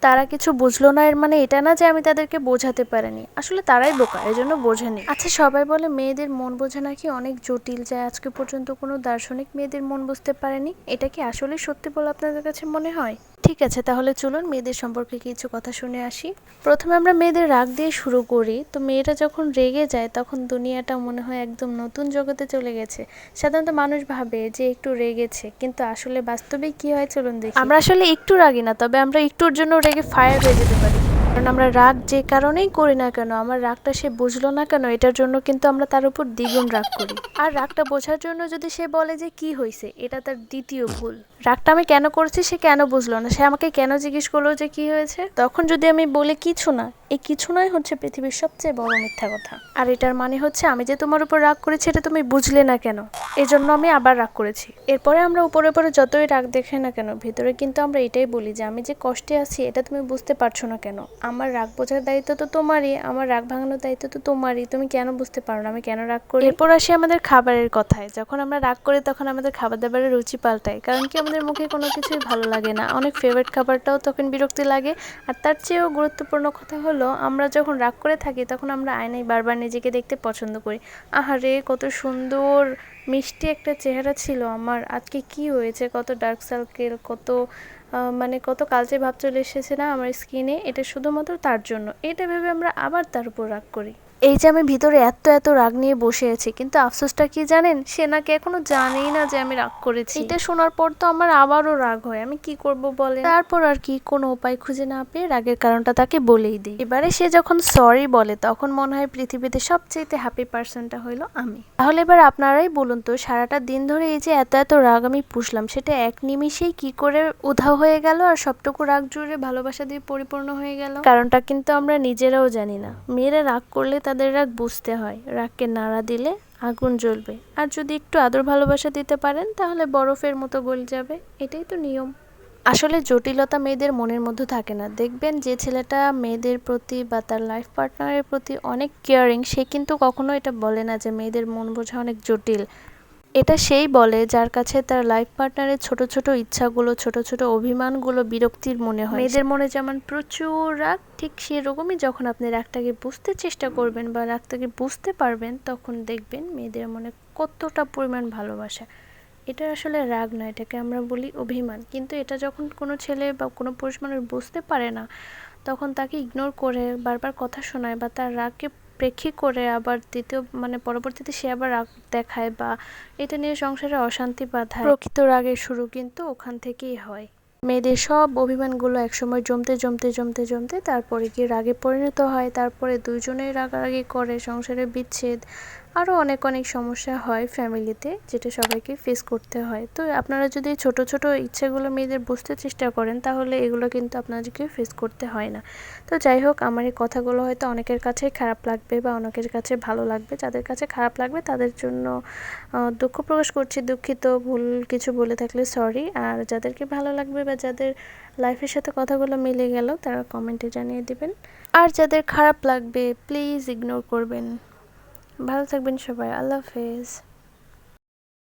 তারা কিছু বুঝলো না এর মানে এটা না যে আমি তাদেরকে বোঝাতে পারিনি, আসলে তারাই বোকা, এজন্য বোঝেনি। আচ্ছা, সবাই বলে মেয়েদের মন বোঝা নাকি অনেক জটিল, যা আজকে পর্যন্ত কোনো দার্শনিক মেয়েদের মন বুঝতে পারেনি। এটা কি আসলে সত্যি বলে আপনাদের কাছে মনে হয়? ঠিক আছে, তাহলে চলুন মেয়েদের সম্পর্কে কিছু কথা শুনে আসি। প্রথমে আমরা মেয়েদের রাগ দিয়ে শুরু করি। তো মেয়েরা যখন রেগে যায় তখন দুনিয়াটা মনে হয় একদম নতুন জগতে চলে গেছে। সাধারণত মানুষ ভাবে যে একটু রেগেছে, কিন্তু আসলে বাস্তবে কি হয় চলুন দেখি। আমরা আসলে একটু রাগি না, তবে আমরা একটুর জন্য রেগে ফায়ার হয়ে যেতে পারি। কারণ আমরা রাগ যে কারণেই করি না কেন, আমার রাগটা সে বুঝলো না কেন, এটার জন্য কিন্তু আমরা তার উপর দ্বিগুণ রাগ করি। আর রাগটা বোঝার জন্য যদি সে বলে যে কি হয়েছে, এটা তার দ্বিতীয় ভুল। রাগটা আমি কেন করছি সে কেন বুঝলো না, সে আমাকে কেন জিজ্ঞেস করলো যে কি হয়েছে, তখন যদি আমি বলি কিছু না, এই কিছু নয় হচ্ছে পৃথিবীর সবচেয়ে বড় মিথ্যা কথা। আর এটার মানে হচ্ছে আমি যে তোমার উপর রাগ করেছি এটা তুমি বুঝলে না কেন, এজন্য আমি আবার রাগ করেছি। এরপরে আমরা উপরে উপরে যতই রাগ দেখে না কেন, ভিতরে কিন্তু আমরা এটাই বলি যে আমি যে কষ্টে আছি এটা তুমি বুঝতে পারছো না কেন, আমার রাগ বোঝার দায়িত্ব তো তোমারই, আমার রাগ ভাঙানোর দায়িত্ব তো তোমারই, তুমি কেন বুঝতে পারো না আমি কেন রাগ করি। এরপর আসি আমাদের খাবারের কথায়। যখন আমরা রাগ করি তখন আমাদের খাবার দাবারের রুচি পাল্টায়, কারণ কি আমাদের মুখে কোনো কিছুই ভালো লাগে না, অনেক ফেভারিট খাবারটাও তখন বিরক্তি লাগে। আর তার চেয়েও গুরুত্বপূর্ণ কথা হলো, আমরা যখন রাগ করে থাকি তখন আমরা আয়নায় বারবার নিজেকে দেখতে পছন্দ করি। আহারে কত সুন্দর মিষ্টি একটা চেহারা ছিল আমার, আজকে কি হয়েছে, কত ডার্ক সার্কেল, কত মানে কত কালচে ভাব চলে এসেছে না আমার স্কিনে, এটা শুধুমাত্র তার জন্য। এটা ভেবে আমরা আবার তার উপর রাগ করি। এই যে আমি ভিতরে এত এত রাগ নিয়ে বসে আছি, কিন্তু আফসোসটা কি জানেন, সে নাকি এখনো জানেই না যে আমি রাগ করেছি। এটা শোনার পর তো আমার আবারও রাগ হয়, আমি কি করব বলে। তারপর আর কি, কোনো উপায় খুঁজে না পেয়ে রাগের কারণটা তাকে বলেই দিই। এবারে সে যখন সরি বলে তখন মনে হয় পৃথিবীতে সবচেয়ে হ্যাপি পার্সনটা হইলো আমি। তাহলে এবার আপনারাই বলুন তো, সারাটা দিন ধরে এই যে এত এত রাগ আমি পুষলাম, সেটা এক নিমিষেই কি করে উধাও হয়ে গেল আর সবটুকু রাগ জুড়ে ভালোবাসা দিয়ে পরিপূর্ণ হয়ে গেল? কারণটা কিন্তু আমরা নিজেরাও জানি না। মেয়েরা রাগ করলে তাদের রাগ বুঝতে হয়, রাগকে নাড়া দিলে আগুন জ্বলবে, আর যদি একটু আদর ভালোবাসা দিতে পারেন তাহলে বরফের মতো গলে যাবে, এটাই তো নিয়ম। আসলে জটিলতা মেয়েদের মনের মধ্যে থাকে না। দেখবেন যে ছেলেটা মেয়েদের প্রতি বা তার লাইফ পার্টনারের প্রতি অনেক কেয়ারিং, সে কিন্তু কখনো এটা বলে না যে মেয়েদের মন বোঝা অনেক জটিল। এটা সেই বলে যার কাছে তার লাইফ পার্টনারের ছোট ছোট ইচ্ছাগুলো, ছোট ছোট অভিমানগুলো বিরক্তির মনে হয়। মেয়েদের মনে যেমন প্রচুর রাগ, ঠিক সেরকমই যখন আপনি রাগটাকে বুঝতে চেষ্টা করবেন বা রাগটাকে বুঝতে পারবেন, তখন দেখবেন মেয়েদের মনে কতটা পরিমাণ ভালোবাসা। এটা আসলে রাগ নয়, এটাকে আমরা বলি অভিমান। কিন্তু এটা যখন কোনো ছেলে বা কোনো পুরুষ মানুষ বুঝতে পারে না, তখন তাকে ইগনোর করে বারবার কথা শোনায় বা তার রাগকে প্রেক্ষী করে আবার পরবর্তীতে সে আবার রাগ দেখায়, বা এটা নিয়ে সংসারে অশান্তি বাধায়। প্রকৃত রাগের শুরু কিন্তু ওখান থেকেই হয়। মেয়েদের সব অভিমানগুলো একসময় জমতে জমতে জমতে জমতে তারপরে গিয়ে রাগে পরিণত হয়, তারপরে দুইজনেই রাগারাগি করে, সংসারে বিচ্ছেদ, আরও অনেক অনেক সমস্যা হয় ফ্যামিলিতে, যেটা সবাইকে ফেস করতে হয়। তো আপনারা যদি ছোট ছোট ইচ্ছেগুলো মেয়েদের বুঝতে চেষ্টা করেন, তাহলে এগুলো কিন্তু আপনাদেরকে ফেস করতে হয় না। তো যাই হোক, আমার এই কথাগুলো হয়তো অনেকের কাছে খারাপ লাগবে বা অনেকের কাছে ভালো লাগবে। যাদের কাছে খারাপ লাগবে তাদের জন্য দুঃখ প্রকাশ করছি, দুঃখিত, ভুল কিছু বলে থাকলে সরি। আর যাদেরকে ভালো লাগবে বা যাদের লাইফের সাথে কথাগুলো মিলে গেল, তারা কমেন্টে জানিয়ে দিবেন। আর যাদের খারাপ লাগবে প্লিজ ইগনোর করবেন। ভালো থাকবেন সবাই, আল্লাহ হাফেজ।